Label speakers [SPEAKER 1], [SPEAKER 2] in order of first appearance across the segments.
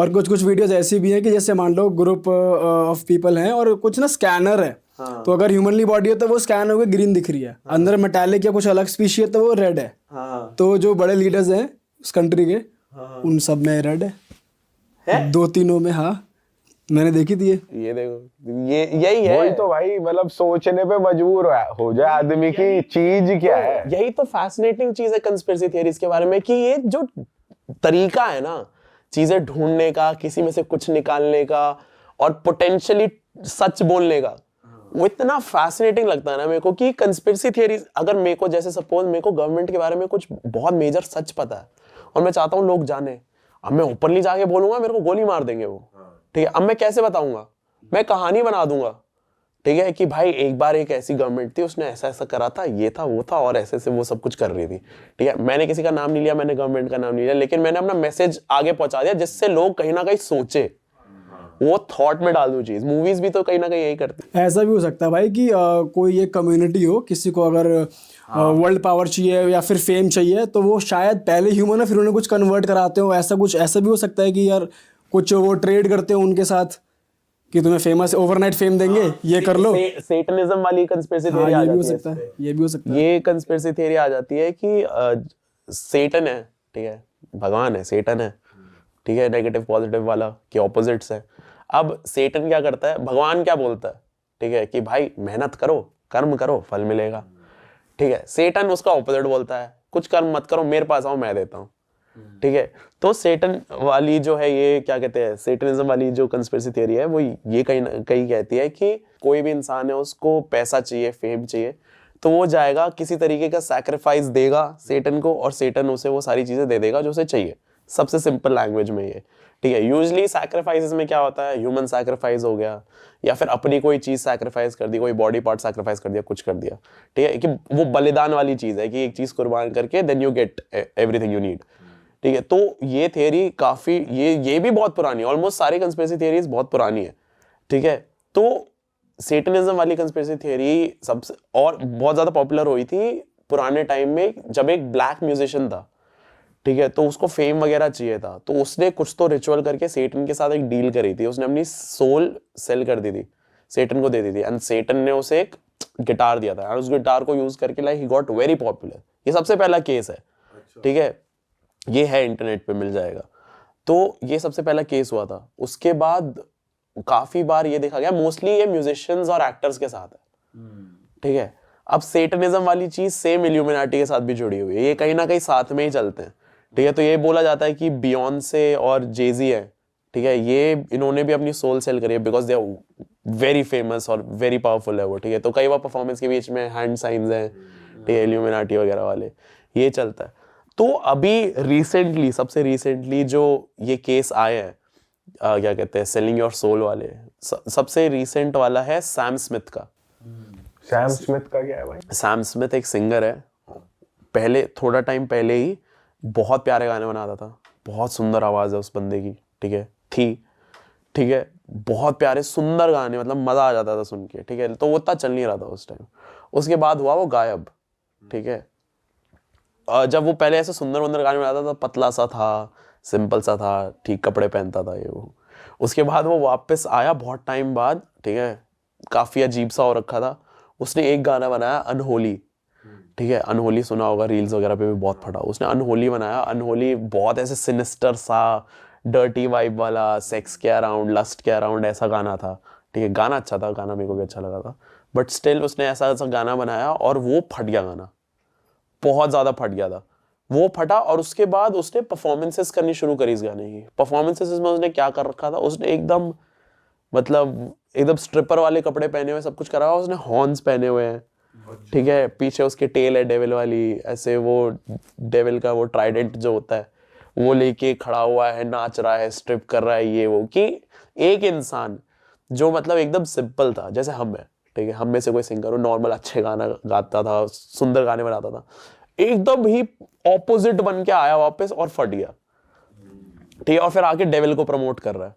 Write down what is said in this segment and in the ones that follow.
[SPEAKER 1] और कुछ कुछ वीडियोस ऐसी भी हैं कि जैसे मान लो ग्रुप ऑफ पीपल हैं और कुछ ना स्कैनर है, तो अगर ह्यूमनली बॉडी है तो वो स्कैन होकर ग्रीन दिख रही है, अंदर मेटालिक या कुछ अलग स्पीशी है तो वो रेड है। तो जो बड़े लीडर्स हैं उस कंट्री के, उन सब में रेड है, 2-3 में। हाँ, मैंने देखी थी
[SPEAKER 2] ये देखो, ये यही है।
[SPEAKER 3] वही तो भाई, मतलब सोचने पे मजबूर हो जाए आदमी की चीज क्या है।
[SPEAKER 2] यही तो फैसिनेटिंग चीज है कंस्पिरेसी थियरीज के बारे में, कि ये जो तरीका है ना चीजें ढूंढने का, किसी में से कुछ निकालने का और पोटेंशियली सच बोलने का, वो इतना फैसिनेटिंग लगता है ना मेरे को कि कंस्पिरेसी थियरीज, अगर मेरे को जैसे सपोज मेरे को गवर्नमेंट के बारे में कुछ बहुत मेजर सच पता है और मैं चाहता हूँ लोग जाने, अब मैं ओपनली जाके बोलूंगा मेरे को गोली मार देंगे वो, ठीक है। अब मैं कैसे बताऊंगा, मैं कहानी बना दूंगा, ठीक है, कि भाई एक बार एक ऐसी गवर्नमेंट थी, उसने ऐसा ऐसा करा था, ये था वो था और ऐसे से वो सब कुछ कर रही थी, ठीक है। मैंने किसी का नाम नहीं लिया, मैंने गवर्नमेंट का नाम नहीं लिया, लेकिन मैंने अपना मैसेज आगे पहुंचा दिया जिससे लोग कहीं ना कहीं सोचे, वो थॉट में डाल दूं चीज। मूवीज भी तो कहीं ना कहीं यही करती है।
[SPEAKER 1] ऐसा भी हो सकता है भाई कि कोई एक कम्युनिटी हो, किसी को अगर वर्ल्ड पावर चाहिए या फिर फेम चाहिए, तो वो शायद पहले ह्यूमन है फिर उन्हें कुछ कन्वर्ट कराते हो, ऐसा कुछ। ऐसा भी हो सकता है कि यार कुछ वो ट्रेड करते हो उनके साथ कि तुम्हें फेमस ओवरनाइट फेम देंगे, ये कर लो।
[SPEAKER 2] सेटनिज्म वाली कंस्पिरेसी थियरी आ जाती है।
[SPEAKER 1] ये भी हो सकता है।
[SPEAKER 2] ये कंस्पिरेसी थियरी आ जाती है कि सेटन है, ठीक है, भगवान है, सेटन है, ठीक है, नेगेटिव पॉजिटिव वाला के ऑपोजिट्स है। अब सेटन क्या करता है, भगवान क्या बोलता है, ठीक है, कि भाई मेहनत करो, कर्म करो, फल मिलेगा, ठीक है। सेटन उसका ऑपोजिट बोलता है, कुछ कर्म मत करो, मेरे पास आओ, मैं देता हूँ, ठीक है। तो सेटन वाली जो है, ये क्या कहते हैं, सेटनिज्म वाली जो कंस्पिरेसी थियरी है, वो ये कहीं कहती है कि कोई भी इंसान है, उसको पैसा चाहिए, फेम चाहिए, तो वो जाएगा किसी तरीके का सैक्रिफाइस देगा सेटन को, और सेटन उसे वो सारी चीजें दे देगा जो उसे चाहिए। सबसे सिंपल लैंग्वेज में ये, ठीक है। यूजली सैक्रिफाइसेस में क्या होता है, ह्यूमन सैक्रिफाइस हो गया, या फिर अपनी कोई चीज सैक्रिफाइस कर दी, कोई बॉडी पार्ट सैक्रिफाइस कर दिया, कुछ कर दिया, ठीक है, कि वो बलिदान वाली चीज है कि एक चीज कुर्बान करके then you get everything you need, ठीक है। तो ये थियरी काफी, ये भी बहुत पुरानी है, ऑलमोस्ट सारी कंस्पिरेसी थियरीज बहुत पुरानी है, ठीक है। तो सेटनिज्म वाली कंस्पिरेसी थियरी सबसे और बहुत ज्यादा पॉपुलर हुई थी पुराने टाइम में, जब एक ब्लैक म्यूजिशियन था, ठीक है, तो उसको फेम वगैरह चाहिए था, तो उसने कुछ तो रिचुअल करके सेटन के साथ एक डील करी थी, उसने अपनी सोल सेल कर दी थी, सेटन को दे दी थी, एंड सेटन ने उसे एक गिटार दिया था, और उस गिटार को यूज करके like he got very popular. ये सबसे पहला केस है, ठीक है, ये है, इंटरनेट पे मिल जाएगा। तो ये सबसे पहला केस हुआ था। उसके बाद काफी बार ये देखा गया, मोस्टली ये म्यूजिशियंस और एक्टर्स के साथ है, ठीक है। अब सेटनिज्म वाली चीज सेम इल्यूमिनाटी के साथ भी जुड़ी हुई है, ये कहीं ना कहीं साथ में ही चलते हैं, ठीक है। तो ये बोला जाता है कि बियॉन्से और जेजी है, ठीक है, ये इन्होंने भी अपनी सोल सेल करी है, because they are very famous और वेरी पावरफुल है वो, ठीक है। तो कई बार परफॉर्मेंस के बीच में हैंड साइंस हैं, ठीक है, इल्यूमिनाटी वगैरह वाले, ये चलता है। तो अभी रिसेंटली, सबसे रिसेंटली जो ये केस आए हैं, क्या कहते हैं, सेलिंग योर सोल वाले, सबसे रिसेंट वाला है सैम स्मिथ का।
[SPEAKER 3] सैम स्मिथ का क्या है भाई?
[SPEAKER 2] सैम स्मिथ एक सिंगर है, पहले थोड़ा टाइम पहले ही बहुत प्यारे गाने बनाता था, बहुत सुंदर आवाज है उस बंदे की, ठीक है, ठीक है, बहुत प्यारे सुंदर गाने, मतलब मजा आ जाता था सुन के, ठीक है। तो वो इतना चल नहीं रहा था उस टाइम। उसके बाद हुआ वो गायब, ठीक है। जब वो पहले ऐसे सुंदर वंदर गाने बनाता था, पतला सा था, सिंपल सा था, ठीक कपड़े पहनता था, ये वो। उसके बाद वो वापस आया बहुत टाइम बाद, ठीक है, काफी अजीब सा हो रखा था। उसने एक गाना बनाया अनहोली, ठीक है, अनहोली सुना होगा, रील्स वगैरह पे भी बहुत फटा। उसने अनहोली बनाया, अनहोली बहुत ऐसे सिनिस्टर सा, डर्टी वाइब वाला, सेक्स के अराउंड, लस्ट के अराउंड ऐसा गाना था, ठीक है। गाना अच्छा था, गाना मेरे को भी अच्छा लगा था, बट स्टिल उसने ऐसा गाना बनाया और वो फट गया, गाना बहुत ज्यादा फट गया था। वो फटा और उसके बाद उसने परफॉर्मेंसेस करनी शुरू करी इस गाने की। परफॉर्मेंसेस में उसने क्या कर रखा था, उसने एकदम, मतलब एकदम स्ट्रिपर वाले कपड़े पहने हुए, सब कुछ करा हुआ, उसने हॉर्न्स पहने हुए हैं, ठीक है, पीछे उसके टेल है डेविल वाली, ऐसे वो डेविल का वो ट्राइडेंट जो होता है वो लेके खड़ा हुआ है, नाच रहा है, स्ट्रिप कर रहा है, ये वो। कि एक इंसान जो मतलब एकदम सिंपल था, जैसे हम है, ठीक है, हम में से कोई सिंगर हो, नॉर्मल अच्छे गाना गाता था, सुंदर गाने बनाता था, एकदम ही ऑपोजिट बन के आया वापस और फट गया, ठीक है, और फिर आके डेविल को प्रमोट कर रहा है,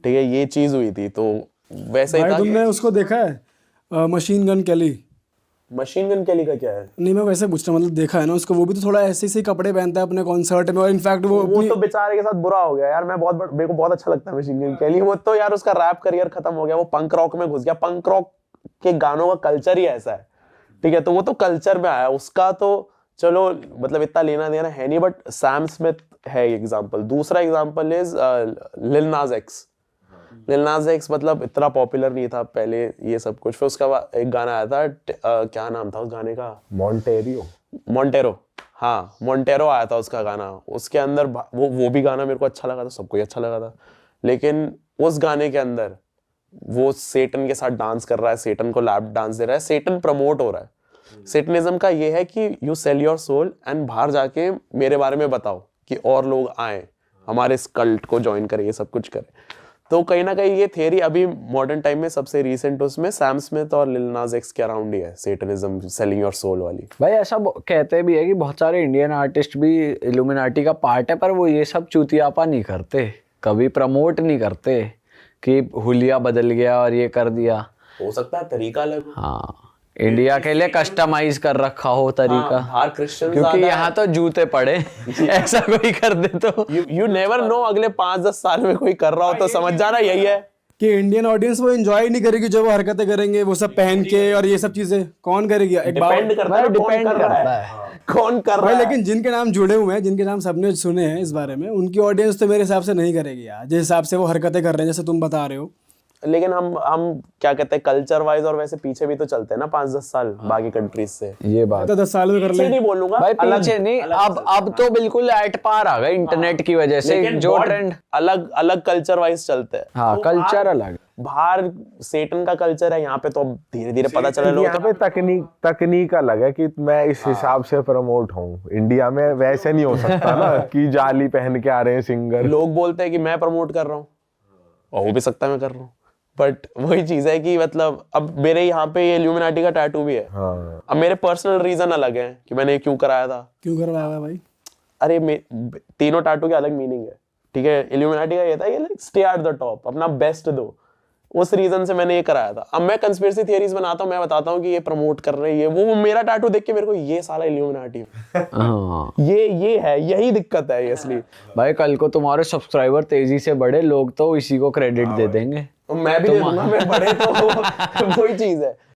[SPEAKER 2] ठीक है। ये चीज हुई थी। तो वैसे ही था।
[SPEAKER 1] तुमने उसको देखा है machine Gun Kelly?
[SPEAKER 2] Machine gun कैली का क्या है?
[SPEAKER 1] नहीं मैं वैसे पूछ रहा हूँ, मतलब देखा है ना उसको, वो भी तो थोड़ा ऐसे ही कपड़े पहनता है अपने कॉन्सर्ट में, और इनफैक्ट वो
[SPEAKER 2] तो बेचारे के साथ बुरा हो गया यार। मेरे को बहुत अच्छा लगता है मशीन गन कैली। वो तो यार उसका रैप करियर खत्म हो गया, वो पंक रॉक में घुस गया। पंक रॉक के गानों का कल्चर ही ऐसा है, ठीक है, तो वो तो कल्चर में आया उसका, तो चलो मतलब इतना लेना देना है नहीं। बट सैम स्मिथ है एग्जांपल। दूसरा एग्जांपल इज लिल नाज एक्स। लिल नाज एक्स मतलब इतना पॉपुलर नहीं था पहले ये सब कुछ, फिर उसका एक गाना आया था, क्या नाम था उस गाने का? मोंटेरो। हाँ, मोंटेरो आया था उसका गाना। उसके अंदर वो भी गाना मेरे को अच्छा लगा था, सबको ही अच्छा लगा था। लेकिन उस गाने के अंदर वो सेटन के साथ डांस कर रहा है, सेटन को लैप डांस दे रहा है, सेटन प्रमोट हो रहा है। सेटनिज्म का ये है कि you sell your soul and बाहर जाके मेरे बारे में बताओ कि और लोग आए हमारे इस कल्ट को ज्वाइन करें, ये सब कुछ करें। तो कहीं ना कहीं ये थियरी अभी मॉडर्न टाइम में सबसे रीसेंट उसमें सैम स्मिथ और लिल नाज एक्स के अराउंड ही है, सेटनिज्म, सेलिंग योर सोल वाली।
[SPEAKER 4] भाई ऐसा कहते भी है कि बहुत सारे इंडियन आर्टिस्ट भी इल्यूमिनाटी का पार्ट है, पर वो ये सब चूतियापा नहीं करते, कभी प्रमोट नहीं करते कि हुलिया बदल गया और ये कर दिया।
[SPEAKER 2] हो सकता है तरीका अलग हो।
[SPEAKER 4] हाँ, इंडिया के लिए कस्टमाइज कर रखा हो तरीका।
[SPEAKER 2] बाहर क्रिश्चियन
[SPEAKER 4] क्योंकि यहाँ तो जूते पड़े ऐसा कोई कर दे तो
[SPEAKER 2] यू नेवर नो, अगले 5-10 साल में कोई कर रहा हो तो समझ जाना यही है
[SPEAKER 1] कि इंडियन ऑडियंस वो एंजॉय नहीं करेगी जो वो हरकतें करेंगे, वो सब पहन के और ये सब चीजें कौन करेगी? एक बार
[SPEAKER 2] डिपेंड करता है
[SPEAKER 4] डिपेंड करता है।
[SPEAKER 2] कौन कर रहा
[SPEAKER 1] भाई,
[SPEAKER 2] है।
[SPEAKER 1] लेकिन जिनके नाम जुड़े हुए हैं, जिनके नाम सबने सुने हैं इस बारे में, उनकी ऑडियंस तो मेरे हिसाब से नहीं करेगी यार, जिस हिसाब से वो हरकतें कर रहे हैं जैसे तुम बता रहे हो।
[SPEAKER 2] लेकिन हम क्या कहते हैं, कल्चर वाइज और वैसे पीछे भी तो चलते हैं ना 5-10 साल बाकी कंट्रीज से।
[SPEAKER 4] ये बात
[SPEAKER 1] तो 10 साल में कर
[SPEAKER 2] पीछे
[SPEAKER 1] ले।
[SPEAKER 2] नहीं बोलूंगा
[SPEAKER 4] भाई, पीछे नहीं, अब तो बिल्कुल एट पार आ गए इंटरनेट की वजह से,
[SPEAKER 2] लेकिन
[SPEAKER 4] जो
[SPEAKER 2] बहुत
[SPEAKER 4] ट्रेंड।
[SPEAKER 2] अलग अलग कल्चर वाइज चलते हैं।
[SPEAKER 4] हाँ,
[SPEAKER 2] तो
[SPEAKER 4] कल्चर अलग।
[SPEAKER 2] बाहर सेटन का कल्चर है, यहाँ पे तो धीरे धीरे पता चला लोगों
[SPEAKER 3] यहाँ पे तकनीक अलग है कि मैं इस हिसाब से प्रमोट हूँ। इंडिया में वैसे नहीं हो सकता ना कि जाली पहन के आ रहे हैं सिंगर।
[SPEAKER 2] लोग बोलते हैं कि मैं प्रमोट कर रहा हूँ, और हो भी सकता है मैं कर रहा हूँ, बट वही चीज है कि मतलब अब मेरे यहाँ पे ये इल्यूमिनाटी का टैटू भी है।
[SPEAKER 3] हाँ।
[SPEAKER 2] अब मेरे पर्सनल रीजन अलग है कि मैंने क्यों कराया था।
[SPEAKER 1] क्यों करवाया हुआ है भाई?
[SPEAKER 2] अरे तीनों टैटू के अलग मीनिंग है, ठीक है। इल्यूमिनाटी का ये था, ये like stay at the top, अपना बेस्ट दो, उस रीजन से मैंने ये कराया था। अब मैं कंस्पिरेसी थियरीज बनाता हूँ, मैं बताता हूँ कि ये प्रमोट कर रहे हैं, ये वो मेरा टैटू देख के मेरे को ये साला इल्यूमिनाटी
[SPEAKER 4] हाँ
[SPEAKER 2] ये है, यही दिक्कत है ये असली।
[SPEAKER 4] भाई, कल को तुम्हारे सब्सक्राइबर तेजी से बढ़े, लोग तो इसी को क्रेडिट दे देंगे।
[SPEAKER 2] मैं भी दे दूंगा, मैं बड़े तो वही चीज है।